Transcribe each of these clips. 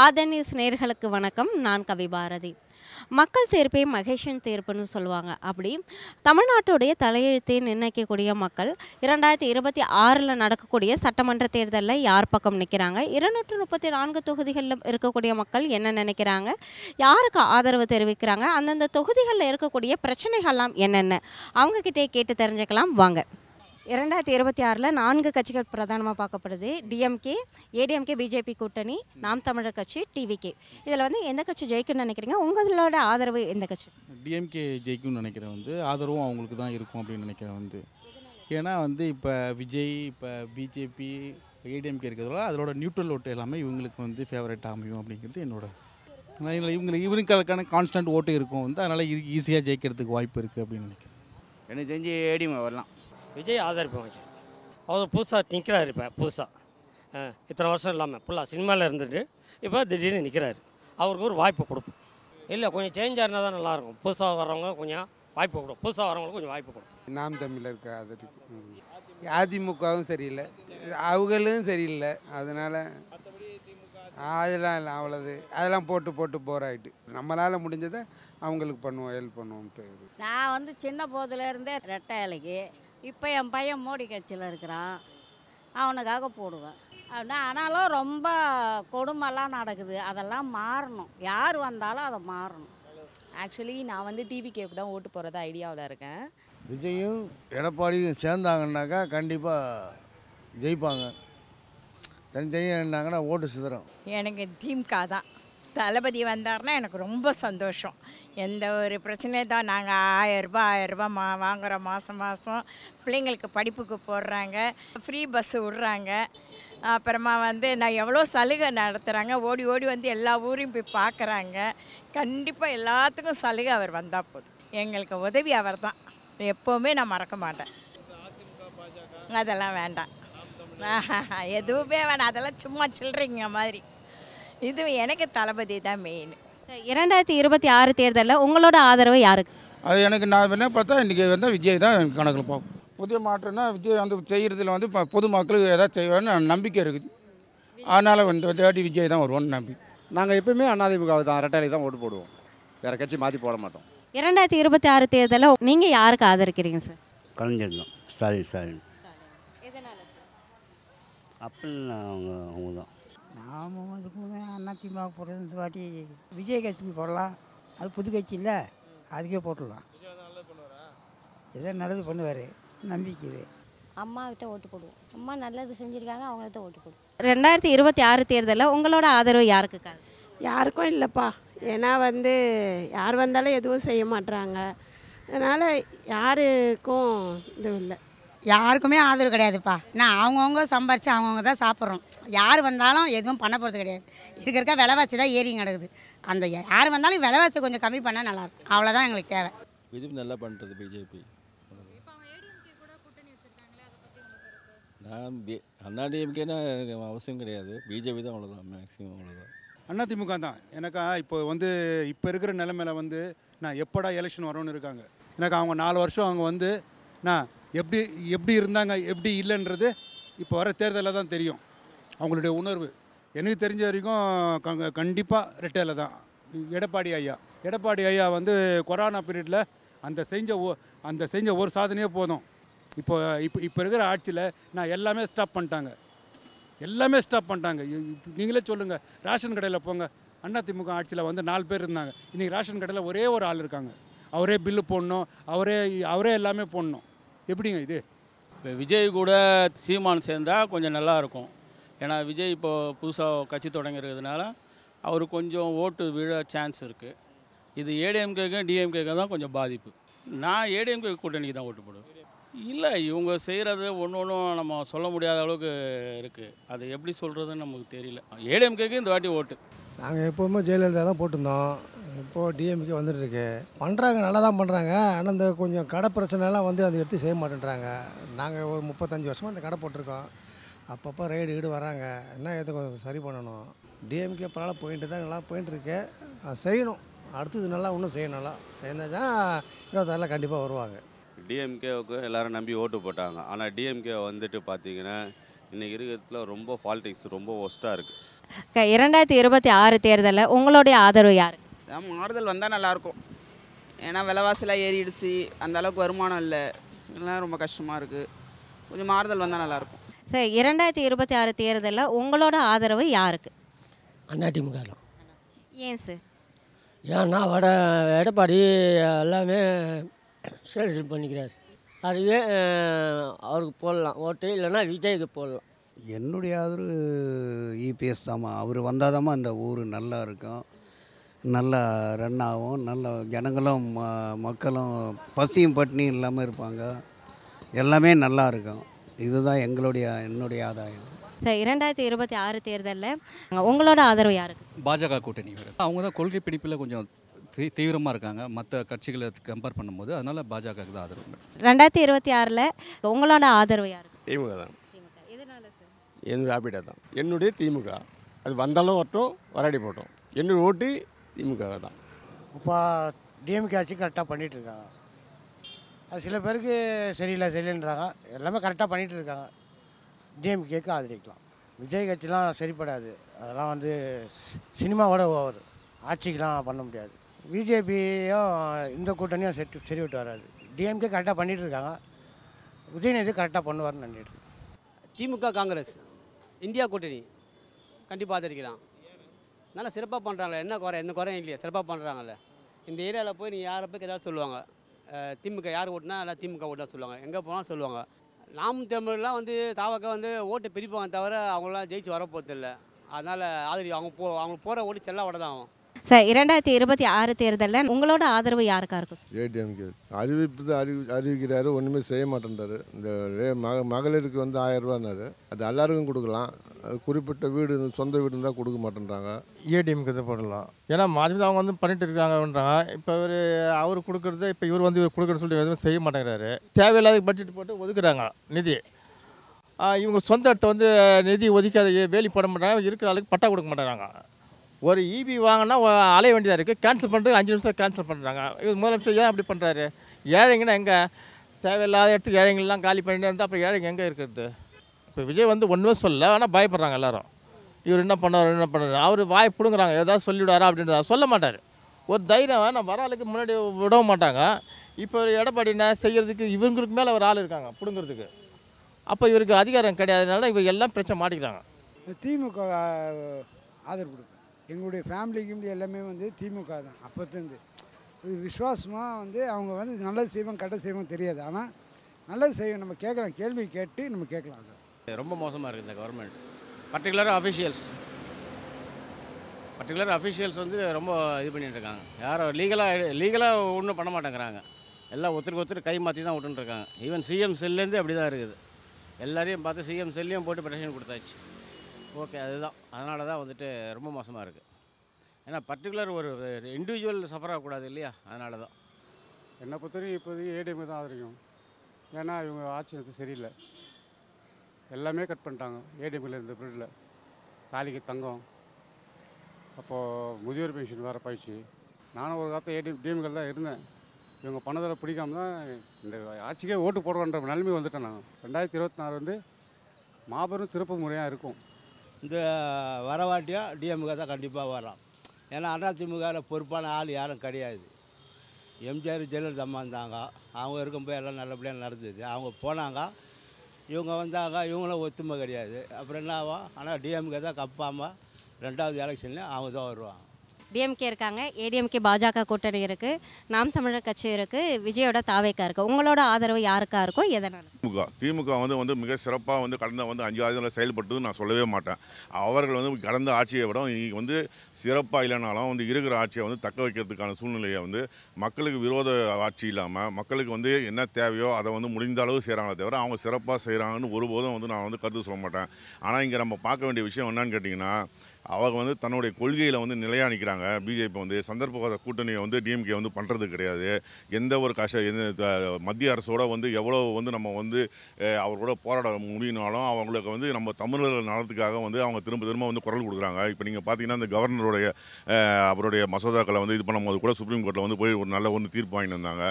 ஆதா நியூஸ் நேயர்களுக்கு வணக்கம். நான் கவிபாரதி. மக்கள் தீர்ப்பே மகேஷன் தீர்ப்புன்னு சொல்லுவாங்க. அப்படி தமிழ்நாட்டுடைய தலையெழுத்தை நிர்ணயிக்கக்கூடிய மக்கள் 2026 நடக்கக்கூடிய சட்டமன்ற தேர்தலில் யார் பக்கம் நிற்கிறாங்க, 234 தொகுதிகளில் இருக்கக்கூடிய மக்கள் என்ன நினைக்கிறாங்க, யாருக்கு ஆதரவு தெரிவிக்கிறாங்க, அந்தந்த தொகுதிகளில் இருக்கக்கூடிய பிரச்சனைகள்லாம் என்னென்ன அவங்கக்கிட்டே கேட்டு தெரிஞ்சுக்கலாம் வாங்க. 2026 4 கட்சிகள் பிரதானமாக பார்க்கப்படுது. டிஎம்கே, ஏடிஎம்கே, பிஜேபி கூட்டணி, நாம் தமிழர் கட்சி, டிவிகே. இதில் எந்த கட்சி ஜெயிக்குன்னு நினைக்கிறீங்க? உங்களோட ஆதரவு எந்த கட்சி? டிஎம்கே ஜெயிக்கும்னு நினைக்கிறேன். ஆதரவும் அவங்களுக்கு தான் இருக்கும் அப்படின்னு நினைக்கிறேன். ஏன்னா இப்போ விஜய், இப்போ பிஜேபி, ஏடிஎம்கே இருக்கிறதால அதோட நியூட்ரல் ஓட்டு எல்லாமே இவங்களுக்கு ஃபேவரட் அமையும் அப்படிங்கிறது என்னோட. இவங்களுக்கான கான்ஸ்டன்ட் ஓட்டு இருக்கும். அதனால் ஈஸியாக ஜெயிக்கிறதுக்கு வாய்ப்பு இருக்குது அப்படின்னு நினைக்கிறேன். எனக்கு தெரிஞ்சு ஏடிஎம் வரலாம். விஜய் ஆதரிப்போம். அவர் புதுசாக நிற்கிறாரு. இப்போ புதுசாக இத்தனை வருஷம் இல்லாமல் ஃபுல்லாக சினிமாவில் இருந்துட்டு இப்போ திடீர்னு நிற்கிறாரு. அவருக்கு ஒரு வாய்ப்பு கொடுப்போம். இல்லை கொஞ்சம் சேஞ்சாக இருந்தால் தான் நல்லாயிருக்கும். புதுசாக வர்றவங்க கொஞ்சம் வாய்ப்பு கொடுக்கும். புதுசாக வரவங்களுக்கு கொஞ்சம் வாய்ப்பு கொடுக்கும். நாம் தமிழருக்கு ஆதரிப்பு. அதிமுகவும் சரியில்லை, அவங்களும் சரியில்லை. அதனால் அதெல்லாம் இல்லை, அவ்வளோது அதெல்லாம் போட்டு போர் ஆகிட்டு நம்மளால் முடிஞ்சதை அவங்களுக்கு பண்ணுவோம், ஹெல்ப் பண்ணுவோம்ட்டு. நான் சின்ன போதுலேருந்தே ரெட்டை இலைக்கு. இப்போ என் பையன் மோடி கட்சியில் இருக்கிறான், அவனுக்காக போடுவேன். ஆனாலும் ரொம்ப கொடுமைலாம் நடக்குது, அதெல்லாம் மாறணும். யார் வந்தாலும் அதை மாறணும். ஆக்சுவலி நான் டிவிகேவுக்கு தான் ஓட்டு போகிறதா ஐடியாவில் இருக்கேன். விஜயும் எடப்பாடியும் சேர்ந்தாங்கன்னாக்கா கண்டிப்பாக ஜெயிப்பாங்க. தனித்தனியாக இருந்தாங்கன்னா ஓட்டு சிதறம். எனக்கு திமுக தான். தளபதி வந்தார்னா எனக்கு ரொம்ப சந்தோஷம். எந்த ஒரு பிரச்சனையும் தான். நாங்கள் 1000 ரூபா வாங்குகிறோம் மாதம். பிள்ளைங்களுக்கு படிப்புக்கு போடுறாங்க, ஃப்ரீ பஸ்ஸு விட்றாங்க. அப்புறமா நான் எவ்வளோ சலுகை நடத்துகிறாங்க. ஓடி எல்லா ஊரையும் போய் பார்க்குறாங்க. கண்டிப்பாக எல்லாத்துக்கும் சலுகை அவர் வந்தால் போதும். எங்களுக்கு உதவி அவர் தான். எப்போவுமே நான் மறக்க மாட்டேன். அதெல்லாம் வேண்டாம், எதுவுமே வேண்டாம். அதெல்லாம் சும்மா சில்லறைங்க மாதிரி. இது எனக்கு தளபதி தான் மெயின். 2026 தேர்தலில் உங்களோட ஆதரவு யாருக்கு? அது எனக்கு நான் என்ன பார்த்தா இன்றைக்கி விஜய் தான் எனக்கு கணக்கில் பார்ப்போம். புதிய மாற்றம்னா விஜய் செய்கிறதுல இப்போ பொதுமக்களுக்கு ஏதாவது செய்வார்னு நம்பிக்கை இருக்குது. அதனால் தேடி விஜய் தான் வருவோன்னு நம்பிக்கை. நாங்கள் எப்பவுமே அதிமுக தான், ரெட்டாளி தான் ஓட்டு போடுவோம். வேறு கட்சி மாற்றி போட மாட்டோம். 2026 தேர்தலில் நீங்கள் யாருக்கு ஆதரிக்கிறீங்க சார்? கலைஞர் தான். ஸ்டாலின். அப்படின்னு அவங்க தான். நாம் அதிமுக போடுறது வாட்டி விஜய் கட்சிக்கு போடலாம். அது புது கட்சி இல்லை, அதுக்கே போட்டுடலாம். எதோ நல்லது பண்ணுவார், நம்பிக்கை இது. அம்மாவிட்ட ஓட்டு போடுவோம். அம்மா நல்லது செஞ்சுருக்காங்க, அவங்கள்ட்ட ஓட்டு போடுவோம். 2026 தேர்தலில் உங்களோட ஆதரவு யாருக்கு? யாருக்கும் இல்லைப்பா. ஏன்னா யார் வந்தாலும் எதுவும் செய்ய மாட்டுறாங்க. அதனால் யாருக்கும் இதுவும் இல்லை. யாருக்குமே ஆதரவு கிடையாதுப்பா. நான் அவங்கவுங்க சம்பாரித்து அவங்கவுங்க தான் சாப்பிட்றோம். யார் வந்தாலும் எதுவும் பண்ண போகிறது கிடையாது. இருக்க விலைவாசி தான் ஏறி கிடக்குது. அந்த யார் வந்தாலும் விலைவாசி கொஞ்சம் கம்மி பண்ணால் நல்லாயிருக்கும். அவ்வளோதான் எங்களுக்கு தேவை. பிஜேபி நல்லா பண்ணுறது. பிஜேபி நான் டிஎம்கேனா அவசியம் கிடையாது. பிஜேபி தான் அவ்வளோதான், மேக்ஸிமம் அவ்வளோதான். அதிமுக தான். எனக்கு இப்போ இருக்கிற நிலைமையில் நான் எப்படா எலெக்ஷன் வரும்னு இருக்காங்க. எனக்கு அவங்க 4 வருஷம் அவங்க நான் எப்படி இருந்தாங்க, எப்படி இல்லைன்றது இப்போ வர தேர்தலில் தான் தெரியும் அவங்களுடைய உணர்வு. எனக்கு தெரிஞ்ச வரைக்கும் கண்டிப்பாக ரெட்டையில் தான். எடப்பாடி ஐயா கொரோனா பீரியடில் அந்த செஞ்ச ஒரு சாதனையே போதும். இப்போ இருக்கிற ஆட்சியில் நான் எல்லாமே ஸ்டாப் பண்ணிட்டாங்க. நீங்களே சொல்லுங்கள், ரேஷன் கடையில் போங்க. அதிமுக ஆட்சியில் 4 பேர் இருந்தாங்க. இன்றைக்கி ரேஷன் கடையில் ஒரே ஒரு ஆள் இருக்காங்க. அவரே பில்லு போடணும், அவரே எல்லாமே போடணும். எப்படிங்க இது? இப்போ விஜய் கூட சீமான் சேர்ந்தால் கொஞ்சம் நல்லாயிருக்கும். ஏன்னா விஜய் இப்போது புதுசாக கட்சி தொடங்கிறதுனால அவருக்கு கொஞ்சம் ஓட்டு விழ சான்ஸ் இருக்குது. இது ஏடிஎம்கேக்கு டிஎம்கேக்கு தான் கொஞ்சம் பாதிப்பு. நான் ஏடிஎம்கே கூட்டணிக்கு தான் ஓட்டு போடுவேன். இல்லை, இவங்க செய்கிறது ஒன்றும் நம்ம சொல்ல முடியாத அளவுக்கு இருக்குது. அது எப்படி சொல்கிறதுன்னு நமக்கு தெரியல. ஏடிஎம்கேக்கு இந்த வாட்டி ஓட்டு. நாங்கள் எப்போவுமே ஜெயலலிதா தான் போட்டிருந்தோம். இப்போது டிஎம்கே வந்துட்டுருக்கு. பண்ணுறாங்க, நல்லா தான் பண்ணுறாங்க. ஆனால் இந்த கொஞ்சம் கடை பிரச்சனைலாம் அதை எடுத்து செய்ய மாட்டேன்றாங்க. நாங்கள் ஒரு 35 வருஷமாக இந்த கடை போட்டிருக்கோம். அப்பப்போ ரைடு வராங்க. என்ன எது கொஞ்சம் சரி பண்ணணும். டிஎம்கே பரவாயில்ல போயிட்டு தான் நல்லா போயிட்டுருக்கு. செய்யணும். அடுத்தது நல்லா இன்னும் செய்யணும். நல்லா செய்யணும். 26 கண்டிப்பாக வருவாங்க. டிஎம்கேவுக்கு எல்லோரும் நம்பி ஓட்டு போட்டாங்க. ஆனால் டிஎம்கே பார்த்தீங்கன்னா இன்றைக்கி இருக்கிறதுல ரொம்ப பாலிடிக்ஸ் ரொம்ப ஒஸ்ட்டாக இருக்குது. 2026 தேர்தலில் உங்களுடைய ஆதரவு யார்? மாறுதல் வந்தால் நல்லாயிருக்கும். ஏன்னா விலைவாசிலாம் ஏறிடுச்சு, அந்த அளவுக்கு வருமானம் இல்லை, இதெல்லாம் ரொம்ப கஷ்டமாக இருக்குது. கொஞ்சம் மாறுதல் வந்தால் நல்லாயிருக்கும். சார் 2026 தேர்தலில் உங்களோட ஆதரவு யாருக்கு? அதிமுக தான். ஏன் சார்? ஏன்னா எடப்பாடி எல்லாமே சேல்ஸ் பண்ணிக்கிறார், அதுவே அவருக்கு போடலாம் ஓட்டு, இல்லைன்னா விஜய்க்கு போடலாம். என்னுடைய ஆதரவு இபிஎஸ் தாம்மா. அவர் வந்தாதாம்மா இந்த ஊர் நல்லா இருக்கும், நல்லா ரன் ஆகும், நல்ல ஜனங்களும் மக்களும் பசியும் பட்டினியும் இல்லாமல் இருப்பாங்க, எல்லாமே நல்லா இருக்கும். இதுதான் என்னுடைய ஆதாயம். சார் 2026 தேர்தலில் உங்களோட ஆதரவு யாருக்கு? பாஜக கூட்டணி வரும். அவங்க தான் கொள்கை பிடிப்பில் கொஞ்சம் தீவிரமாக இருக்காங்க மற்ற கட்சிகளை கம்பேர் பண்ணும்போது, அதனால் பாஜகவுக்கு தான் ஆதரவு. 2026 உங்களோட ஆதரவு யாருக்கு? திமுக தான். எதனால சார்? என்னுடைய ஹாபிட்டா தான். என்னுடைய திமுக, அது வந்தாலும் வரட்டும், வராடி போட்டோம், என்னுடைய ஓட்டு திமுக தான். இப்போ டிஎம்கே ஆட்சி கரெக்டாக பண்ணிகிட்டு இருக்காங்க. அது சில பேருக்கு சரியில்லைன்றாங்க, எல்லாமே கரெக்டாக பண்ணிகிட்டு இருக்காங்க. டிஎம்கேக்கு ஆதரிக்கலாம். விஜய் கட்சிலாம் சரிப்படாது, அதெல்லாம் வந்து சினிமாவோட ஓவர், ஆட்சிக்கெலாம் பண்ண முடியாது. பிஜேபியும் இந்த கூட்டணியும் சரி விட்டு வராது. டிஎம்கே கரெக்டாக பண்ணிகிட்டு இருக்காங்க, உதயநிதி கரெக்டாக பண்ணுவார்னு நினைட்டு. திமுக காங்கிரஸ் இந்தியா கூட்டணி கண்டிப்பாக ஆதரிக்கலாம். நல்லா சிறப்பாக பண்ணுறாங்களே, என்ன குறை, எந்த குறையும் இல்லையா, சிறப்பாக பண்ணுறாங்கல்ல. இந்த ஏரியாவில் போய் நீங்கள் யாரை போய் ஏதாவது சொல்லுவாங்க, திமுக யார் ஓட்டுனா எல்லாம் திமுக ஓட்டுனா சொல்லுவாங்க, எங்கே போனாலும் சொல்லுவாங்க. நாம் தமிழர்லாம் வந்து தாவக்க வந்து ஓட்டை பிரிப்பாங்க தவிர அவங்களாம் ஜெயிச்சு வரப்போதில்லை. அதனால் அவங்க போகிற ஓட்டு செல்ல ஓட தான் ஆகும். சார் 2026 தேர்தலில் உங்களோட ஆதரவு யாருக்கா இருக்கும்? ஏடிஎம்கே அறிவிக்கிறாரு, ஒன்றுமே செய்ய மாட்டேன்றாரு. இந்த மகளிருக்கு வந்து 1000 ரூபான்னாரு, அது எல்லாருக்கும் கொடுக்கலாம், அது குறிப்பிட்ட வீடு சொந்த வீடு இருந்தால் கொடுக்க மாட்டேன்றாங்க. ஏடிஎம்கே தான் போடலாம். ஏன்னா மாதிரி அவங்க வந்து பண்ணிட்டு இருக்காங்கன்றாங்க. இப்போ அவர் கொடுக்குறது, இப்போ இவர் வந்து கொடுக்குறது சொல்லிட்டு எதுவும் செய்ய மாட்டேங்கிறாரு. தேவையில்லாத பட்ஜெட் போட்டு ஒதுக்குறாங்க நிதி. இவங்க சொந்த இடத்த வந்து நிதி ஒதுக்காத வேலி போட மாட்டாங்க, இருக்கிற ஆளுக்கு பட்டா கொடுக்க மாட்டேங்கிறாங்க. ஒரு இபி வாங்கினா அலைய வேண்டியதாக இருக்குது, கேன்சல் பண்ணுறது 5 நிமிஷம் கேன்சல் பண்ணுறாங்க. இவர் முதலமைச்சர் ஏன் அப்படி பண்ணுறாரு? ஏழைங்கன்னா எங்கே? தேவையில்லாத இடத்துக்கு ஏழைங்கள்லாம் காலி பண்ணிட்டு இருந்தால் அப்புறம் ஏழைங்க எங்கே இருக்கிறது? இப்போ விஜய் வந்து ஒன்றுமே சொல்லலை, ஆனால் பயப்படுறாங்க எல்லாரும். இவர் என்ன பண்ணுறாரு, அவர் வாய் பிடுங்குறாங்க, ஏதாவது சொல்லிவிடாரா அப்படின்றத சொல்ல மாட்டார். ஒரு தைரியம் நான் வர ஆளுக்கு முன்னாடி விடவும் மாட்டாங்க. இப்போ எடப்பாடி என்ன செய்கிறதுக்கு, இவங்களுக்கு மேலே ஒரு ஆள் இருக்காங்க பிடுங்கிறதுக்கு. அப்போ இவருக்கு அதிகாரம் கிடையாதுனால இவங்க எல்லாம் பிரச்சனை மாட்டிக்கிறாங்க. திமுக ஆதரவு கொடுக்கும். எங்களுடைய ஃபேமிலிக்கு எல்லாமே வந்து திமுக தான் அப்போத்துலேருந்து. இது விசுவாசமாக வந்து அவங்க வந்து நல்லது செய்வோம் கெட்ட செய்வோம் தெரியாது, ஆனால் நல்லது செய்வோம். நம்ம கேட்கலாம், கேள்வி கேட்டு நம்ம கேட்கலாம். அது ரொம்ப மோசமாக இருக்குது இந்த கவர்மெண்ட். பர்டிகுலராக அஃபிஷியல்ஸ் வந்து ரொம்ப இது பண்ணிட்டு இருக்காங்க. யாரும் லீகலாக ஒன்றும் பண்ண மாட்டேங்கிறாங்க. எல்லாம் ஒருத்தருக்கு கை மாற்றி தான் விட்டுருக்காங்க. ஈவன் சிஎம் செல்லேருந்து அப்படி தான் இருக்குது. எல்லாரையும் பார்த்து சிஎம் செல்லையும் போட்டு பெட்டிஷன் கொடுத்தாச்சு. ஓகே, அதுதான். அதனால தான் வந்துட்டு ரொம்ப மோசமாக இருக்குது. ஏன்னா பர்டிகுலர் ஒரு இண்டிவிஜுவல் சஃபர் ஆகக்கூடாது இல்லையா, அதனால தான். என்னை பொறுத்தவரைக்கும் இப்போதைக்கு ஏடிஎம்கே தான் ஆதரிக்கும். ஏன்னா இவங்க ஆட்சி வந்து சரியில்லை, எல்லாமே கட் பண்ணிட்டாங்க. ஏடிஎம்கில் இருந்த பீரியடில் தாலிக்கு தங்கம், அப்போது முதியோர் பென்ஷன் வேறு போயிடுச்சு. நானும் ஒரு காலத்தில் டிஎம்கேல தான் இருந்தேன். இவங்க பண்ணதில் பிடிக்காம தான் இந்த ஆட்சிக்கே ஓட்டு போடுறன்ற நிலைமை வந்துட்டேன். நான் 2024 வந்து மாபெரும் திருப்பு முறையாக இருக்கும். இந்த வரவாட்டியும் டிஎம்கே தான் கண்டிப்பாக வரலாம். ஏன்னா அதிமுகவில் பொறுப்பான ஆள் யாரும் கிடையாது. எம்ஜிஆர் ஜெயலலிதா அம்மா இருந்தாங்க, அவங்க இருக்கும்போது எல்லாம் நல்லபடியாக நடந்தது. அவங்க போனாங்க, இவங்க வந்தாங்க, இவங்களும் ஒத்துமை கிடையாது. அப்புறம் என்ன ஆகும்? ஆனால் டிஎம்கே தான் கப்பாமல் 2வது எலெக்ஷன்லேயும் அவங்க தான் வருவாங்க. டிஎம்கே இருக்காங்க, ஏடிஎம்கே பாஜக கூட்டணி இருக்குது, நாம் தமிழர் கட்சி இருக்குது, விஜயோட தாவேக்கா இருக்குது. உங்களோட ஆதரவு யாருக்கா இருக்கும், எதனால்? திமுக வந்து மிக சிறப்பாக கடந்த 5 ஆண்டுகளில் செயல்பட்டு நான் சொல்லவே மாட்டேன். அவர்கள் கடந்த ஆட்சியை விட இன்றைக்கி சிறப்பாக இல்லைனாலும் இருக்கிற ஆட்சியை தக்க வைக்கிறதுக்கான சூழ்நிலையை மக்களுக்கு விரோத ஆட்சி இல்லாமல் மக்களுக்கு என்ன தேவையோ அதை முடிந்த அளவு செய்கிறாங்களே தவிர அவங்க சிறப்பாக செய்கிறாங்கன்னு ஒருபோதும் நான் கருத்து சொல்ல மாட்டேன். ஆனால் இங்கே நம்ம பார்க்க வேண்டிய விஷயம் என்னன்னு கேட்டிங்கன்னா, அவங்க தன்னுடைய கொள்கையில் நிலையாக நிற்கிறாங்க. பிஜேபி சந்தர்ப்பவாத கூட்டணியை டிஎம்கே பண்ணுறது கிடையாது. எந்த ஒரு மத்திய அரசோட எவ்வளோ நம்ம அவரோட போராட முடியினாலும் அவங்களுக்கு நம்ம தமிழர்கள் நலத்துக்காக அவங்க திரும்ப குரல் கொடுக்குறாங்க. இப்போ நீங்கள் பார்த்தீங்கன்னா இந்த கவர்னருடைய அவருடைய மசோதாக்களை இது பண்ணும்போது கூட சுப்ரீம் கோர்ட்டில் போய் ஒரு நல்ல தீர்ப்பு வாங்கிட்டு வந்தாங்க.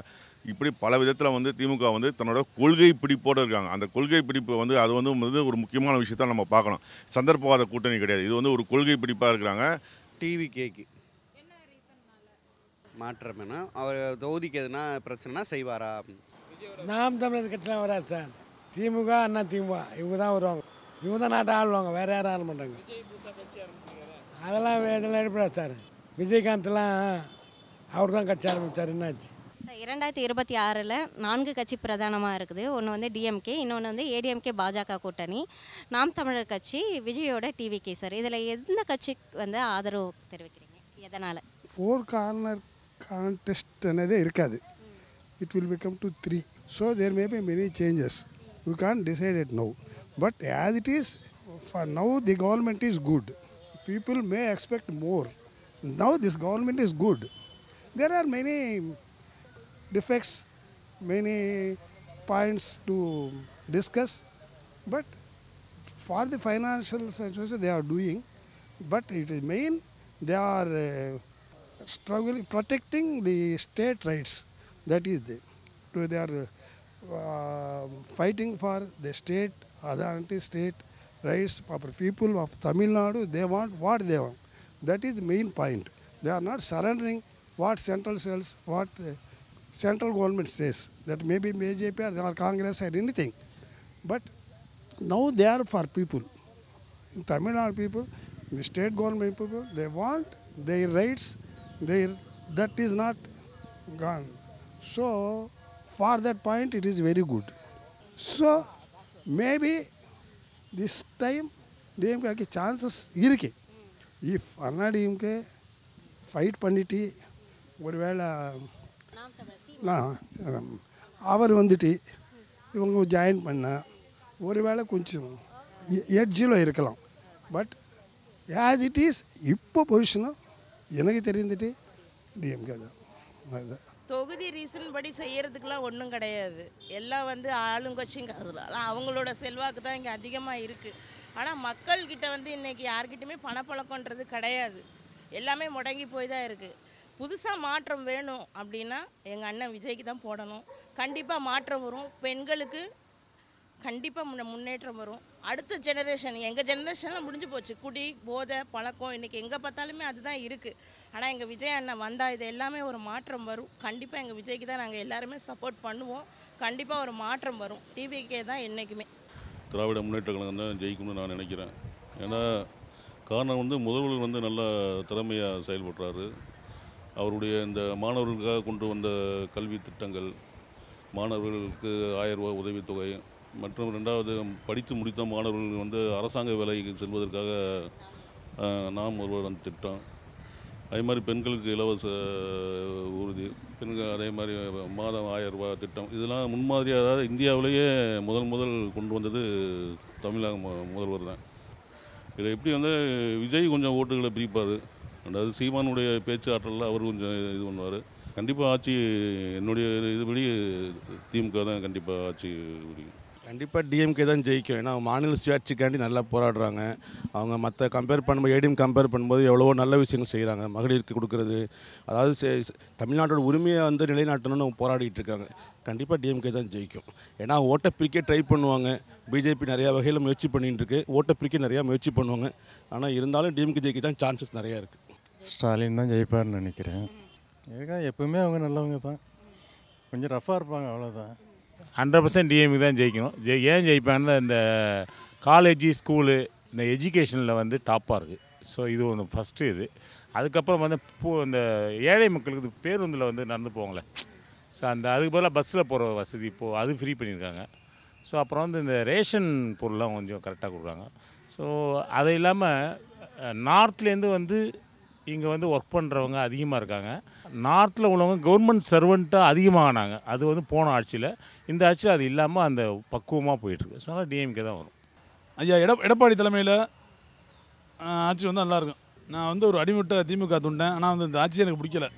இப்படி பல விதத்தில் வந்து திமுக வந்து தன்னோட கொள்கை பிடிப்போடு இருக்காங்க. அந்த கொள்கை பிடிப்பு வந்து அது வந்து ஒரு முக்கியமான விஷயத்தை நம்ம பார்க்கணும். சந்தர்ப்பவாத கூட்டணி கிடையாது, இது வந்து ஒரு கொள்கை பிடிப்பாக இருக்கிறாங்க. டிவிகேக்கு மாற்றம் என்ன, அவர் தொகுதிக்கு எதுனா பிரச்சனைனா செய்வாரா? நாம் தமிழர் கட்சிலாம் வராது சார். திமுக அண்ணா திமுக இவங்க தான் வருவாங்க. இவங்க தான் நாட்டை ஆளுவாங்க, வேறு யாரும் ஆள மாட்டாங்க. இதெல்லாம் எடுப்படாது சார். விஜயகாந்த்லாம் அவர் தான் கட்சி ஆரம்பித்தார். என்னாச்சு 2026 4 கட்சி பிரதானமாக இருக்குது. ஒன்று வந்து டிஎம்கே, இன்னொன்று வந்து ஏடிஎம்கே பாஜக கூட்டணி, நாம் தமிழர் கட்சி, விஜயோட டிவிகே சார். இதில் எந்த கட்சிக்கு வந்து ஆதரவு தெரிவிக்கிறீங்க, எதனால்? 4 கார்னர் கான்டெஸ்ட் అనేది இருக்காது. It will become to 3. So there may be many changes. We can't decide it now. But as it is, for now the government is good. People may expect more. Now this government is good. There are many defects, many points to discuss. But for the financial situation they are doing. But it is main they are struggling, protecting the state rights. That is they are fighting for the state, other anti-state rights for people of Tamil Nadu. They want what they want. That is the main point. They are not surrendering what central says, what the central government says. That may be BJP or Congress or anything. But now they are for people. In Tamil Nadu people, the state government people, they want their rights. That is not gone. So for that point it is very good. So maybe this time DMK க்கு chances இருக்கு. If Anna DMK fight பண்ணிட்டு ஒருவேளை அவர் வந்துட்டு இவங்க join பண்ண ஒருவேளை கொஞ்சம் எட்ஜில் இருக்கலாம். பட் ஆஸ் இட் இஸ் இப்போ பொசிஷனும் எனக்கு தெரிந்துட்டு டிஎம்கே தான். அதுதான் தொகுதி ரீசன் படி செய்யறதுக்கெலாம் ஒன்றும் கிடையாது. எல்லாம் வந்து ஆளுங்கட்சிங்க அவங்களோட செல்வாக்கு தான் இங்கே அதிகமாக இருக்குது. ஆனால் மக்கள்கிட்ட வந்து இன்றைக்கி யார்கிட்டையுமே பணப்பழக்கன்றது கிடையாது. எல்லாமே முடங்கி போய் தான் இருக்குது. புதுசாக மாற்றம் வேணும் அப்படின்னா எங்கள் அண்ணன் விஜய்க்கு தான் போடணும். கண்டிப்பாக மாற்றம் வரும். பெண்களுக்கு கண்டிப்பாக முன்னேற்றம் வரும். அடுத்த ஜெனரேஷன், எங்கள் ஜெனரேஷனில் முடிஞ்சு போச்சு. குடி, போதை, பழக்கம் இன்றைக்கி எங்கே பார்த்தாலுமே அதுதான் இருக்குது. ஆனால் எங்கள் விஜய் அண்ணன் வந்தால் இது எல்லாமே ஒரு மாற்றம் வரும். கண்டிப்பாக எங்கள் விஜய்க்கு தான் நாங்கள் எல்லாருமே சப்போர்ட் பண்ணுவோம். கண்டிப்பாக ஒரு மாற்றம் வரும். டிவிக்கே தான் என்றைக்குமே. திராவிட முன்னேற்ற கழகம் தான் ஜெயிக்கணும்னு நான் நினைக்கிறேன். ஏன்னா காரணம் வந்து முதல்வர் வந்து நல்ல திறமையாக செயல்படுறாரு. அவருடைய இந்த மாணவர்களுக்காக கொண்டு வந்த கல்வி திட்டங்கள், மாணவர்களுக்கு 1000 ரூபா உதவித்தொகை, மற்றும் 2வது படித்து முடித்த மாணவர்கள் வந்து அரசாங்க வேலைக்கு செல்வதற்காக நாம் ஒருவர் அந்த திட்டம், அதே மாதிரி பெண்களுக்கு இலவச ஊர்தி, பெண்கள் அதே மாதிரி மாதம் 1000 ரூபா திட்டம், இதெல்லாம் முன்மாதிரியாக அதாவது இந்தியாவிலேயே முதல் கொண்டு வந்தது தமிழக முதல்வர் தான். இதில் எப்படி வந்து விஜய் கொஞ்சம் ஓட்டுகளை பிரிப்பார், அதாவது சீமானுடைய பேச்சு ஆற்றலில் அவர் கொஞ்சம் இது பண்ணுவார். கண்டிப்பாக ஆட்சி என்னுடைய இதுபடி திமுக தான் கண்டிப்பாக ஆட்சி பிடிக்கும். கண்டிப்பாக டிஎம்கே தான் ஜெயிக்கும். ஏன்னா மாநில சுயாட்சிக்காண்டி நல்லா போராடுறாங்க. அவங்க மற்ற கம்பேர் பண்ணும்போது ஏடிஎம் கம்பேர் பண்ணும்போது எவ்வளவோ நல்ல விஷயங்கள் செய்கிறாங்க. மகளிருக்கு கொடுக்குறது, அதாவது தமிழ்நாட்டோட உரிமையை வந்து நிலைநாட்டணும்னு போராடிட்டு இருக்காங்க. கண்டிப்பாக டிஎம்கே தான் ஜெயிக்கும். ஏன்னா ஓட்டை பிரிக்க ட்ரை பண்ணுவாங்க. பிஜேபி நிறையா வகையில் முயற்சி பண்ணிட்டு இருக்கு. ஓட்டை பிரிக்க நிறையா முயற்சி பண்ணுவாங்க. ஆனால் இருந்தாலும் டிஎம்கே ஜெயிக்க தான் சான்சஸ் நிறையா இருக்குது. ஸ்டாலின் தான் ஜெயிப்பார்னு நினைக்கிறேன். ஏன்னா எப்பவுமே அவங்க நல்லவங்க தான், கொஞ்சம் ரஃபாக இருப்பாங்க, அவ்வளோதான். 100% டிஎம்கே தான் ஜெயிக்கணும். ஏன் ஜெயிப்பாங்கன்னா இந்த காலேஜ், ஸ்கூலு, இந்த எஜுகேஷனில் வந்து டாப்பாக இருக்குது. ஸோ இது ஒன்று ஃபஸ்ட்டு. இது அதுக்கப்புறம் வந்து இந்த ஏழை மக்களுக்கு பேருந்தில் வந்து நடந்து போவாங்களே, ஸோ அதுக்கு பதிலாக பஸ்ஸில் போகிற வசதி இப்போது அது ஃப்ரீ பண்ணியிருக்காங்க. ஸோ அப்புறம் வந்து இந்த ரேஷன் பொருள்லாம் கொஞ்சம் கரெக்டாக கொடுக்குறாங்க. ஸோ அது இல்லாமல் நார்த்லேருந்து வந்து இங்கே வந்து ஒர்க் பண்ணுறவங்க அதிகமாக இருக்காங்க. நார்த்தில் உள்ளவங்க கவர்மெண்ட் சர்வெண்ட்டாக அதிகமாகினாங்க. அது வந்து போன ஆட்சியில். இந்த ஆட்சியில் அது இல்லாமல் அந்த பக்குவமாக போயிட்டுருக்கு. ஸோ அதனால் டிஎம்கே தான் வரும். ஐயா எடப்பாடி தலைமையில் ஆட்சி வந்து நல்லாயிருக்கும். நான் வந்து ஒரு அடிமட்ட திமுக துண்டேன். ஆனால் வந்து இந்த ஆட்சி எனக்கு பிடிக்கல.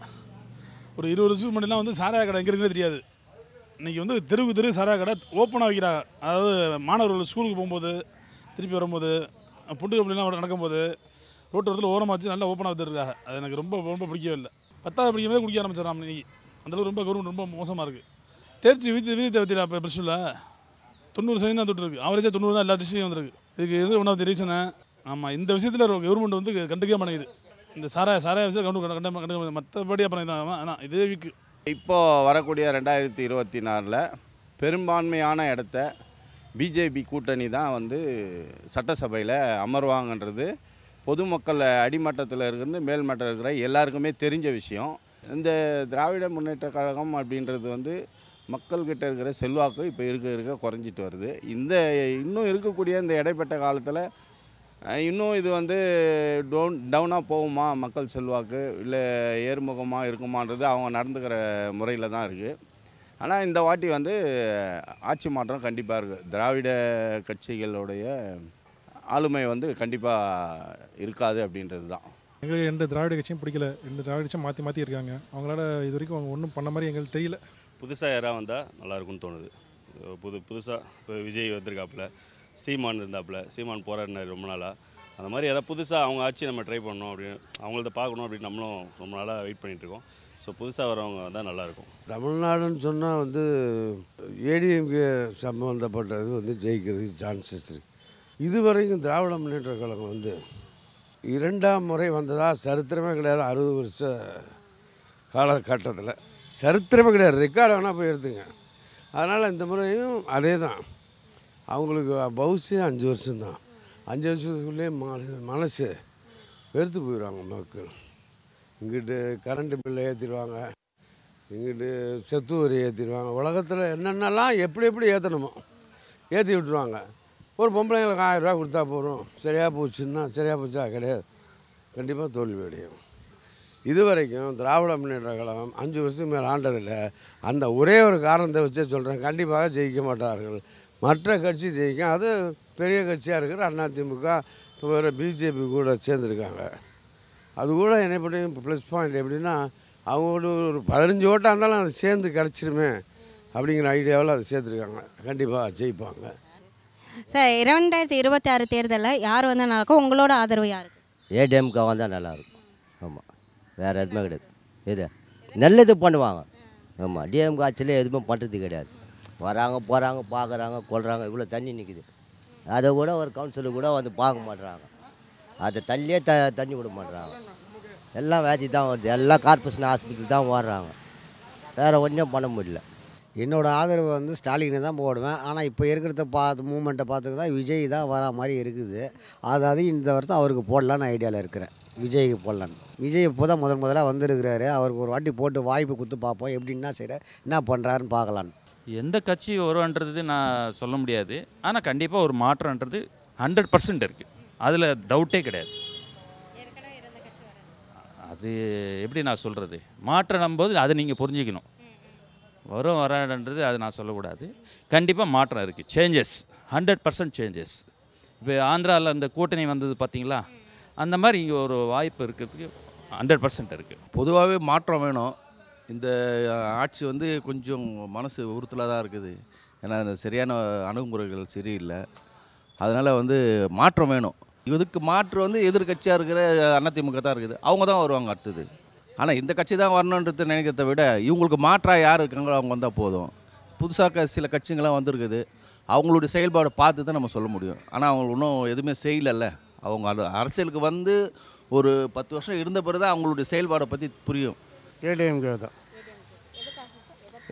ஒரு 20 வருஷத்துக்கு முன்னாடிலாம் வந்து சாராய கடை எங்கே இருக்குன்னு தெரியாது. இன்றைக்கி வந்து தெரு சாராய கடை ஓப்பனாக வைக்கிறாங்க. அதாவது மாணவர்கள் ஸ்கூலுக்கு போகும்போது, திருப்பி வரும்போது, புட்டு அப்படிலாம் நடக்கும்போது ரோட்டு இடத்துல ஓரமாச்சு நல்லா ஓப்பனாக வச்சுருக்காங்க. அது எனக்கு ரொம்ப பிடிக்கவே இல்லை. 10வது படிக்கும்போது குடிக்க ஆரம்பிச்சிடறான். இன்றைக்கி அந்தளவுக்கு கவர்மெண்ட் ரொம்ப மோசமாக இருக்குது. தேர்ச்சி விதித்தை பற்றி இப்போ ப்ளஸ் டூவில் 90% தான் தொட்டிருக்கு. அவரேஜாக 90 தான் எல்லா டிஸ்ட்ரிக்டும் வந்திருக்கு. இதுக்கு எது ஒன் ஆஃப் தி ரீசனு. ஆமாம், இந்த விஷயத்தில் கவர்மெண்ட் வந்து கண்டுக்கவே மாட்டேங்குது. இந்த சாராய விஷயத்தில் கண்டுக்க மற்றபடி அப்புறம் இதான் ஆனால் இதே வீக்கு. இப்போது வரக்கூடிய 2024 பெரும்பான்மையான இடத்த பிஜேபி கூட்டணி தான் வந்து சட்டசபையில் அமர்வாங்கன்றது பொதுமக்கள் அடிமட்டத்தில் இருந்து மேல்மட்டம் இருக்கிற எல்லாருக்குமே தெரிஞ்ச விஷயம். இந்த திராவிட முன்னேற்ற கழகம் அப்படின்றது வந்து மக்கள்கிட்ட இருக்கிற செல்வாக்கு இப்போ இருக்க குறைஞ்சிட்டு வருது. இன்னும் இருக்கக்கூடிய இந்த இடைப்பட்ட காலத்தில் இன்னும் இது வந்து டவுனாக போகுமா மக்கள் செல்வாக்கு, இல்லை ஏறுமுகமாக இருக்குமான்றது அவங்க நடந்துக்கிற முறையில் தான் இருக்குது. ஆனால் இந்த வாட்டி வந்து ஆட்சி மாற்றம் கண்டிப்பாக இருக்குது. திராவிட கட்சிகளுடைய ஆளுமை வந்து கண்டிப்பாக இருக்காது அப்படின்றது தான். எங்களுக்கு 2 திராவிட கட்சியும் பிடிக்கல. 2 திராவிட கட்சியும் மாற்றி இருக்காங்க. அவங்களால இது வரைக்கும் அவங்க ஒன்றும் பண்ண மாதிரி எங்களுக்கு தெரியல. புதுசாக யாராக வந்தால் நல்லாயிருக்கும்னு தோணுது. புதுசாக இப்போ விஜய் வந்திருக்காப்புல, சீமான் இருந்தாப்புல, சீமான் போராடினார் ரொம்ப நாளாக. அந்த மாதிரி யாராவது புதுசாக அவங்க ஆட்சி நம்ம ட்ரை பண்ணணும் அப்படின்னு, அவங்களத பார்க்கணும் அப்படின்னு நம்மளும் ரொம்ப நாளாக வெயிட் பண்ணிகிட்ருக்கோம். ஸோ புதுசாக வரவங்க வந்தால் நல்லாயிருக்கும். தமிழ்நாடுன்னு சொன்னால் வந்து ஏடிஎம்கே சம்மந்தப்பட்டது வந்து ஜெயிக்கிறதுக்கு சான்சஸ் இருக்குது. இதுவரைக்கும் திராவிட முன்னேற்ற கழகம் வந்து 2ஆம் முறை வந்ததா சரித்திரமே கிடையாது. 60 வருஷ காலகட்டத்தில் சரித்திரமே கிடையாது. ரெக்கார்டு வேணால் போய் எடுத்துங்க. அதனால் இந்த முறையும் அதே தான். அவங்களுக்கு பவுசே 5 வருஷம்தான். 5 வருஷத்துக்குள்ளே மனசு வெறுத்து போயிடுவாங்க மக்கள். இங்கிட்டு கரண்ட்டு பில்லை ஏற்றிடுவாங்க, இங்கிட்டு செத்து வரி ஏற்றிடுவாங்க. உலகத்தில் என்னென்னலாம் எப்படி ஏற்றணுமோ ஏற்றி விட்டுருவாங்க. ஒரு பொம்பளைங்களுக்கு 1000 ரூபா கொடுத்தா போகிறோம், சரியாக போச்சுன்னா சரியாக போச்சா? கிடையாது. கண்டிப்பாக தோல்வி அடையும். இது வரைக்கும் திராவிட முன்னேற்ற கழகம் 5 வருஷத்துக்கு மேலே ஆண்டதில்லை. அந்த ஒரே ஒரு காரணத்தை வச்சே சொல்கிறேன், கண்டிப்பாக ஜெயிக்க மாட்டார்கள். மற்ற கட்சி ஜெயிக்கும். அது பெரிய கட்சியாக இருக்கிற அதிமுக இப்போ வேறு பிஜேபி கூட சேர்ந்துருக்காங்க. அது கூட என்னை பற்றி ப்ளஸ் பாயிண்ட் எப்படின்னா, அவங்களோட ஒரு 15 ஓட்டாக இருந்தாலும் அது சேர்ந்து கிடச்சிருமே அப்படிங்கிற ஐடியாவில் அதை சேர்த்துருக்காங்க. கண்டிப்பாக ஜெயிப்பாங்க. சார், 2026 தேர்தலில் யார் வந்தால் நல்லாயிருக்கும்? உங்களோட ஆதரவு யாருக்கு? ஏடிஎம்கே வந்தால் நல்லாயிருக்கும். ஆமாம், வேறு எதுவுமே கிடையாது. இது நல்லது பண்ணுவாங்க. ஆமாம், டிஎம்கே ஆட்சியில் எதுவுமே பண்ணுறது கிடையாது. வராங்க போகிறாங்க, பார்க்குறாங்க, கொள்கிறாங்க. இவ்வளோ தண்ணி நிற்குது, அதை கூட ஒரு கவுன்சிலர் கூட வந்து பார்க்க மாட்டுறாங்க. அதை தள்ளியே தண்ணி விட மாட்டுறாங்க. எல்லாம் வேதி தான் வருது. எல்லாம் கார்பரேஷன் ஹாஸ்பிட்டல் தான் ஓடுறாங்க. வேறு ஒன்றும் பண்ண முடியல. என்னோடய ஆதரவு வந்து ஸ்டாலினை தான் போடுவேன். ஆனால் இப்போ இருக்கிறத மூமெண்ட்டை பார்த்துக்கிட்டா விஜய் தான் வரா மாதிரி இருக்குது. அதாவது இந்த வருஷம் அவருக்கு போடலான்னு ஐடியாவில் இருக்கிறேன். விஜய்க்கு போடலான்னு. விஜய் இப்போ தான் முதலாக வந்திருக்கிறாரு. அவருக்கு ஒரு வாட்டி போட்டு வாய்ப்பு கொடுத்து பார்ப்போம், எப்படின்னா சரி என்ன பண்ணுறாருன்னு பார்க்கலான்னு. எந்த கட்சி வரும்ன்றது நான் சொல்ல முடியாது. ஆனால் கண்டிப்பாக ஒரு மாற்றம்ன்றது 100% இருக்குது. அதில் டவுட்டே கிடையாது. அது எப்படி நான் சொல்கிறது, மாற்றம் போது அதை நீங்கள் புரிஞ்சிக்கணும். வரும் வரான்றது அது நான் சொல்லக்கூடாது. கண்டிப்பாக மாற்றம் இருக்குது. Changes 100% changes. இப்போ ஆந்திராவில் அந்த கூட்டணி வந்தது பார்த்தீங்களா, அந்த மாதிரி இங்கே ஒரு வாய்ப்பு இருக்கிறதுக்கு 100% இருக்குது. பொதுவாகவே மாற்றம் வேணும். இந்த ஆட்சி வந்து கொஞ்சம் மனசு உறுத்தலாக தான் இருக்குது. ஏன்னா இந்த சரியான அணுகுமுறைகள் சரியில்லை. அதனால் வந்து மாற்றம் வேணும். இதுக்கு மாற்று வந்து எதிர்கட்சியாக இருக்கிற அதிமுக தான் இருக்குது. அவங்க தான் வருவாங்க அடுத்தது. ஆனால் இந்த கட்சி தான் வரணுன்றது நினைக்கிறத விட இவங்களுக்கு மாற்றாக யார் இருக்காங்களோ அவங்க வந்தால் போதும். புதுசாக சில கட்சிங்களாம் வந்திருக்குது. அவங்களுடைய செயல்பாடை பார்த்து தான் நம்ம சொல்ல முடியும். ஆனால் அவங்க இன்னும் எதுவுமே செய்யலைல்ல. அவங்க அரசியலுக்கு வந்து ஒரு 10 வருஷம் இருந்த பிறகு தான் அவங்களுடைய செயல்பாடை பற்றி புரியும். ஏடிஎம்கே தான்.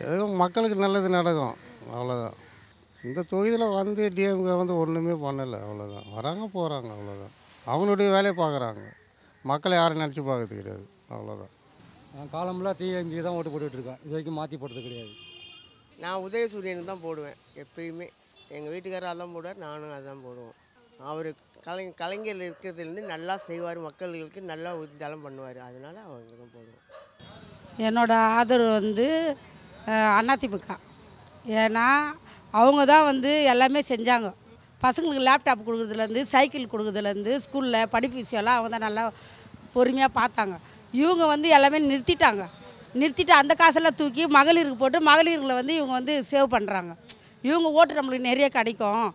எதுவும் மக்களுக்கு நல்லது நடக்கும், அவ்வளோதான். இந்த தொகுதியில் வந்து டிஎம்கே வந்து ஒன்றுமே பண்ணலை, அவ்வளோதான். வராங்க போகிறாங்க, அவ்வளோதான். அவங்களுடைய வேலையை பார்க்குறாங்க. மக்களை யாரும் நினச்சி பார்க்கறது கிடையாது, அவ்வளோதான். நான் காலம்லாம் டிஎம்கே தான் ஓட்டு போட்டுட்ருக்கேன். இது வரைக்கும் மாற்றி போட்டது கிடையாது. நான் உதயசூரியனுக்கு தான் போடுவேன் எப்பயுமே. எங்கள் வீட்டுக்காரர் அதான் போடுவார், நானும் அதான் போடுவோம். அவர் கலைஞர் இருக்கிறதுலேருந்து நல்லா செய்வார், மக்களுக்கு நல்லா உதவி பண்ணுவார். அதனால அவங்க தான் போடுவோம். என்னோடய ஆதரவு வந்து அதிமுக. ஏன்னா அவங்க தான் வந்து எல்லாமே செஞ்சாங்க. பசங்களுக்கு லேப்டாப் கொடுக்குறதுலேருந்து, சைக்கிள் கொடுக்குறதுலேருந்து, ஸ்கூலில் படிப்பு விஷயம்லாம் அவங்க தான் நல்லா பொறுமையாக பார்த்தாங்க. இவங்க வந்து எல்லாமே நிறுத்திட்டு அந்த காசெல்லாம் தூக்கி மகளிருக்கு போட்டு மகளிர்களை வந்து இவங்க வந்து சேவ் பண்ணுறாங்க. இவங்க ஓட்டு நம்மளுக்கு நிறைய கிடைக்கும்,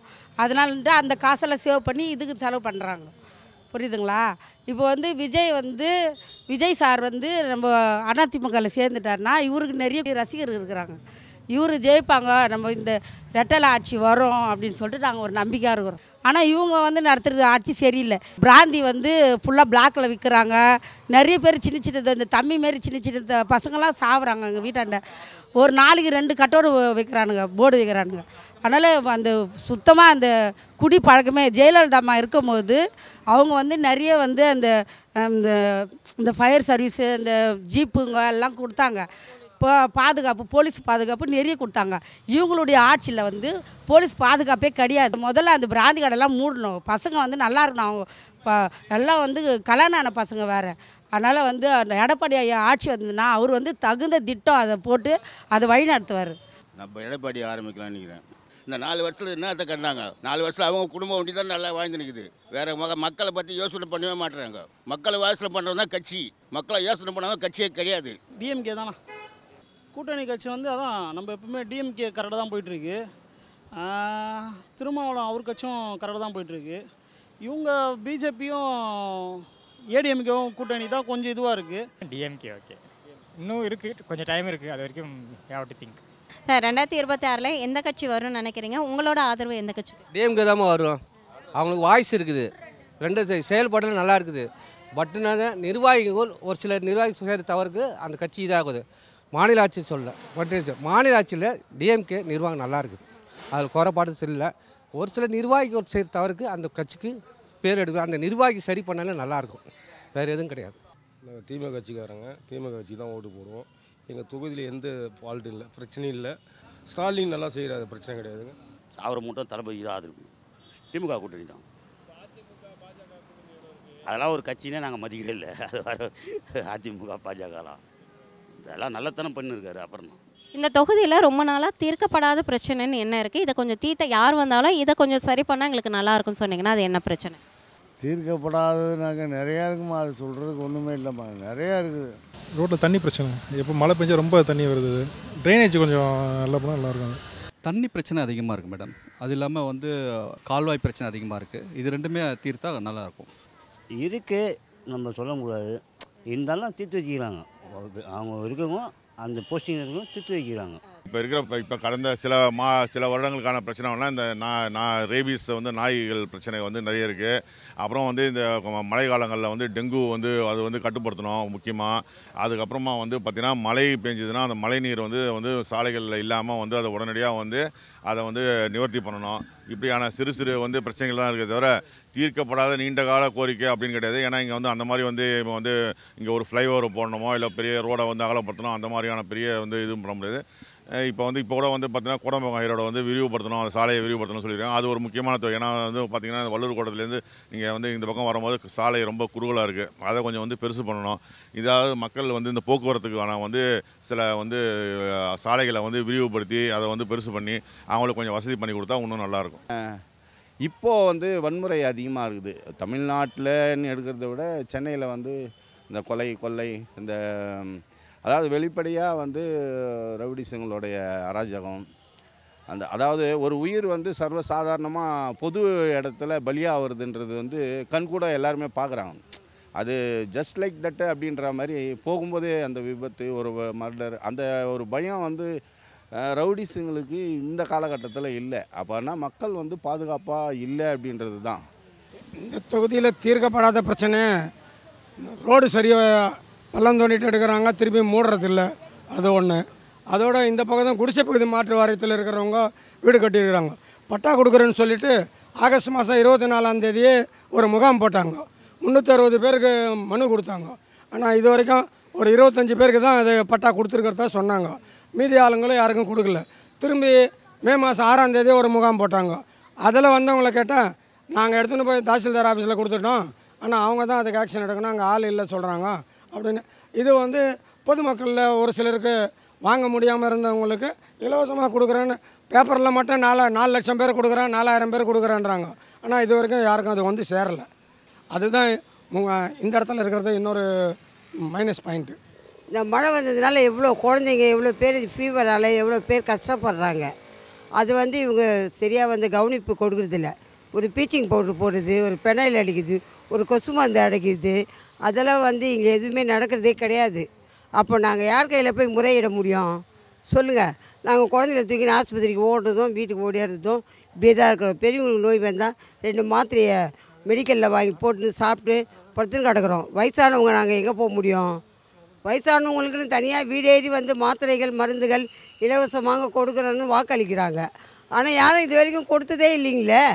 அதனாலன்ட்டு அந்த காசெல்லாம் சேவ் பண்ணி இதுக்கு செலவு பண்ணுறாங்க. புரியுதுங்களா? இப்போ வந்து விஜய் சார் வந்து நம்ம அதிமுகவில் சேர்ந்துட்டாருன்னா இவருக்கு நிறைய ரசிகர்கள் இருக்கிறாங்க. இவர் ஜெயிப்பாங்க, நம்ம இந்த ரெட்டலை ஆட்சி வரும் அப்படின்னு சொல்லிட்டு நாங்கள் ஒரு நம்பிக்கையாக இருக்கிறோம். ஆனால் இவங்க வந்து நடத்துகிறது ஆட்சி சரியில்லை. பிராந்தி வந்து ஃபுல்லாக பிளாக்கில் விற்கிறாங்க. நிறைய பேர் சின்ன சின்ன இந்த தம்பி மாரி சின்ன சின்ன பசங்களாம் சாப்பிட்றாங்க. எங்கள் வீட்டாண்ட ஒரு நாளைக்கு 2 கட்டோடு வைக்கிறானுங்க, போர்டு வைக்கிறானுங்க. அதனால் அந்த சுத்தமாக அந்த குடி பழக்கமே ஜெயலலிதா அம்மா இருக்கும்போது அவங்க வந்து நிறைய வந்து அந்த இந்த ஃபயர் சர்வீஸு இந்த ஜீப்புங்க எல்லாம் கொடுத்தாங்க. இப்போ பாதுகாப்பு, போலீஸ் பாதுகாப்பு நிறைய கொடுத்தாங்க. இவங்களுடைய ஆட்சியில் வந்து போலீஸ் பாதுகாப்பே கிடையாது. முதல்ல அந்த பிராந்தி கடையெல்லாம் மூடணும். பசங்க வந்து நல்லா இருக்கணும். அவங்க எல்லாம் வந்து கல்யாணம் ஆன பசங்க வேறு. அதனால் வந்து அந்த எடப்பாடி ஐயா ஆட்சி வந்ததுன்னா அவர் வந்து தகுந்த திட்டம் அதை போட்டு அதை வழி நடத்துவார். நம்ம எடப்பாடி ஆரம்பிக்கலாம்னு நினைக்கிறேன். இந்த 4 வருஷத்தில் என்னத்தை கண்டாங்க? 4 வருஷத்தில் அவங்க குடும்பம் ஒண்டி தான் நல்லா வாழ்ந்து நிற்குது. வேறு மக்களை பற்றி யோசனை பண்ணவே மாட்டுறாங்க. மக்களை யோசனை பண்ணுறது தான் கட்சி. மக்களை யோசனை பண்ணாதான் கட்சியே கிடையாது. டிஎம்கே தானே கூட்டணி கட்சி வந்து. அதான் நம்ம எப்பவுமே டிஎம்கே கரெக்டாக தான் போயிட்டுருக்கு. திருமாவளம் அவர் கட்சியும் கரெக்டாக தான் போயிட்டுருக்கு. இவங்க பிஜேபியும் ஏடிஎம்கேவும் கூட்டணி தான் கொஞ்சம் இதுவாக இருக்குது. டிஎம்கே ஓகே, இன்னும் இருக்குது, கொஞ்சம் டைம் இருக்குது. அது வரைக்கும் ஹேவ் டு திங்க். 2026 எந்த கட்சி வரும்னு நினைக்கிறீங்க? உங்களோட ஆதரவு எந்த கட்சிக்கு? டிஎம்கே தான் வரும். அவங்களுக்கு வாய்ஸ் இருக்குது, 2 செயல்பாடுகள் நல்லா இருக்குது. பட் நிர்வாகிகள் ஒரு சில நிர்வாகி செய்கிற தவறுக்கு அந்த கட்சி இதாகுது. மாநில ஆட்சி சொல்ல பட் மாநில ஆட்சியில் டிஎம்கே நிர்வாகம் நல்லா இருக்குது, அதில் குறைபாடு இல்லை. ஒரு சில நிர்வாகிகள் செய்கிற தவறுக்கு அந்த கட்சிக்கு பேர் எடுக்கும். அந்த நிர்வாகி சரி பண்ணாலே நல்லாயிருக்கும், வேறு எதுவும் கிடையாது. நாங்கள் திமுக கட்சிக்காரங்க, திமுக கட்சி தான் ஓட்டு போடுவோம். எங்கள் தொகுதியில் எந்த ஃபால்ட்டும் இல்லை, பிரச்சனையும் இல்லை. ஸ்டாலின் நல்லா செய்கிற பிரச்சனை கிடையாதுங்க. அவரை மட்டும் தளபதி தான் ஆதரவு. திமுக கூட்டணி தான். அதெல்லாம் ஒரு கட்சினே நாங்கள் மதிக்கவே இல்லை. அது வர அதிமுக பாஜகலாம் இதெல்லாம் நல்லத்தனம் பண்ணியிருக்காரு. அப்புறம் இந்த தொகுதியில் ரொம்ப நாளாக தீர்க்கப்படாத பிரச்சனைன்னு என்ன இருக்குது? இதை கொஞ்சம் தீர்த்த யார் வந்தாலும் இதை கொஞ்சம் சரி பண்ணால் எங்களுக்கு நல்லா இருக்குன்னு சொன்னீங்கன்னா அது என்ன பிரச்சனை? தீர்க்கப்படாதது நாங்கள் நிறையா இருக்குமா, அது சொல்கிறதுக்கு ஒன்றுமே இல்லைம்மா, நிறையா இருக்குது. ரோட்டில் தண்ணி பிரச்சனை, எப்போ மழை பெஞ்சா ரொம்ப தண்ணி வருது. ட்ரைனேஜ் கொஞ்சம் நல்லா பண்ணால் நல்லாயிருக்கும். தண்ணி பிரச்சனை அதிகமாக இருக்குது மேடம். அது இல்லாமல் வந்து கால்வாய் பிரச்சனை அதிகமாக இருக்குது. இது ரெண்டுமே தீர்த்தா நல்லாயிருக்கும். இருக்குது, நம்ம சொல்ல முடியாது. இருந்தாலும் தீர்த்து வச்சுக்கிறாங்க. அவங்க இருக்கவும் அந்த போஸ்டிங் இருக்கும், தீர்த்து வைக்கிறாங்க. இப்போ கடந்த சில வருடங்களுக்கான பிரச்சனைலாம் இந்த ரேபீஸ் வந்து நாய்கள் பிரச்சனை வந்து நிறைய இருக்குது. அப்புறம் வந்து இந்த மழை காலங்களில் வந்து டெங்கு வந்து அது வந்து கட்டுப்படுத்தணும் முக்கியமாக. அதுக்கப்புறமா வந்து பார்த்திங்கன்னா மழை பெஞ்சதுன்னா அந்த மழை நீர் வந்து சாலைகளில் இல்லாமல் வந்து அதை உடனடியாக வந்து அதை வந்து நிவர்த்தி பண்ணணும். இப்படியான சிறு சிறு வந்து பிரச்சனைகள் தான் இருக்கிறத தவிர தீர்க்கப்படாத நீண்ட கால கோரிக்கை அப்படின்னு கிடையாது. ஏன்னா இங்கே வந்து அந்த மாதிரி வந்து இப்போ வந்து இங்கே ஒரு ஃப்ளைஓவர் போடணுமோ இல்லை பெரிய ரோடை வந்து அகலப்படுத்தணும், அந்த மாதிரியான பெரிய வந்து இதுவும் பண்ண முடியாது. இப்போ கூட வந்து பார்த்திங்கன்னா கோடம்பகம் ஈரோட வந்து விரிவுபடுத்தணும், அந்த சாலையை விரிவுபடுத்தணும்னு சொல்லியிருக்காங்க. அது ஒரு முக்கியமான தொகை. ஏன்னா வந்து பார்த்திங்கன்னா வள்ளூர் கோட்டத்துலேருந்து நீங்கள் வந்து இந்த பக்கம் வரும்போது சாலை ரொம்ப குறுகலாக இருக்குது, அதை கொஞ்சம் வந்து பெருசு பண்ணணும். இதாவது மக்கள் வந்து இந்த போக்குவரத்துக்கான வந்து சில வந்து சாலைகளை வந்து விரிவுபடுத்தி அதை வந்து பெருசு பண்ணி அவங்களுக்கு கொஞ்சம் வசதி பண்ணி கொடுத்தா இன்னும் நல்லாயிருக்கும். இப்போது வந்து வன்முறை அதிகமாக இருக்குது தமிழ்நாட்டில்னு எடுக்கிறத விட. சென்னையில் வந்து இந்த கொள்ளை இந்த அதாவது வெளிப்படையாக வந்து ரவுடிசங்களுடைய அராஜகம், அதாவது ஒரு உயிர் வந்து சர்வசாதாரணமாக பொது இடத்துல பலியாகிறதுன்றது வந்து கண்கூட எல்லாருமே பார்க்குறாங்க. அது ஜஸ்ட் லைக் தட் அப்படின்ற மாதிரி போகும்போதே அந்த விபத்து, ஒரு மர்டர், அந்த ஒரு பயம் வந்து ரவுடிஸுங்களுக்கு இந்த காலகட்டத்தில் இல்லை. அப்போனா மக்கள் வந்து பாதுகாப்பாக இல்லை அப்படின்றது தான். இந்த தொகுதியில் தீர்க்கப்படாத பிரச்சனை ரோடு சரியாக பள்ளம் தோண்டிட்டு எடுக்கிறாங்க, திருப்பி மூடுறதில்ல, அது ஒன்று. அதோட இந்த பக்கம் தான் குடிசை பகுதி மாற்று வாரியத்தில் இருக்கிறவங்க வீடு கட்டியிருக்கிறாங்க. பட்டா கொடுக்குறேன்னு சொல்லிவிட்டு ஆகஸ்ட் மாதம் 24ஆம் தேதியே ஒரு முகாம் போட்டாங்க. 360 பேருக்கு மனு கொடுத்தாங்க. ஆனால் இது வரைக்கும் ஒரு 25 பேருக்கு தான் அது பட்டா கொடுத்துருக்கிறதா சொன்னாங்க. மீதி ஆளுங்களும் யாருக்கும் கொடுக்கல. திரும்பி மே மாதம் 6ஆம் தேதி ஒரு முகாம் போட்டாங்க. அதில் வந்தவங்களை கேட்டால் நாங்கள் எடுத்துன்னு போய் தாசில்தார் ஆஃபீஸில் கொடுத்துட்டோம், ஆனால் அவங்க தான் அதுக்கு ஆக்ஷன் எடுக்கணும், அங்கே ஆள் இல்லை சொல்கிறாங்க அப்படின்னு. இது வந்து பொதுமக்களில் ஒரு சிலருக்கு வாங்க முடியாமல் இருந்தவங்களுக்கு இலவசமாக கொடுக்குறேன்னு பேப்பரில் மட்டும் 4 லட்சம் பேர் கொடுக்குறேன், 4000 பேர் கொடுக்குறேன்றாங்க. ஆனால் இது வரைக்கும் யாருக்கும் அது வந்து சேரலை. அதுதான் இந்த இடத்துல இருக்கிறது இன்னொரு மைனஸ் பாயிண்ட்டு. இந்த மழை வந்ததுனால எவ்வளோ குழந்தைங்க எவ்வளோ பேர் ஃபீவரால் எவ்வளோ பேர் கஷ்டப்படுறாங்க. அது வந்து இவங்க சரியாக வந்து கவனிப்பு கொடுக்குறதில்ல. ஒரு ப்ளீச்சிங் பவுட்ரு போடுறது, ஒரு பெனாயில் அடிக்குது, ஒரு கொசு மருந்து அடிக்குது, அதெல்லாம் வந்து இங்கே எதுவுமே நடக்கிறதே கிடையாது. அப்போ நாங்கள் யார் கையில் போய் முறையிட முடியும்? சொல்லுங்கள். நாங்கள் குழந்தைகளை தூக்கின்னு ஆஸ்பத்திரிக்கு ஓடுறதும் வீட்டுக்கு ஓடிடுறதும் இப்படியே தான் இருக்கிறோம். பெரியவங்களுக்கு நோய் வந்தால் 2 மாத்திரையை மெடிக்கலில் வாங்கி போட்டு சாப்பிட்டு படுத்துன்னு கிடக்குறோம். வயசானவங்க நாங்கள் எங்கே போக முடியும்? வயசானவங்களுக்குன்னு தனியாக வீடேறி வந்து மாத்திரைகள் மருந்துகள் இலவசமாக கொடுக்குறோன்னு வாக்களிக்கிறாங்க. ஆனால் யாரும் இது வரைக்கும் கொடுத்ததே இல்லைங்களே.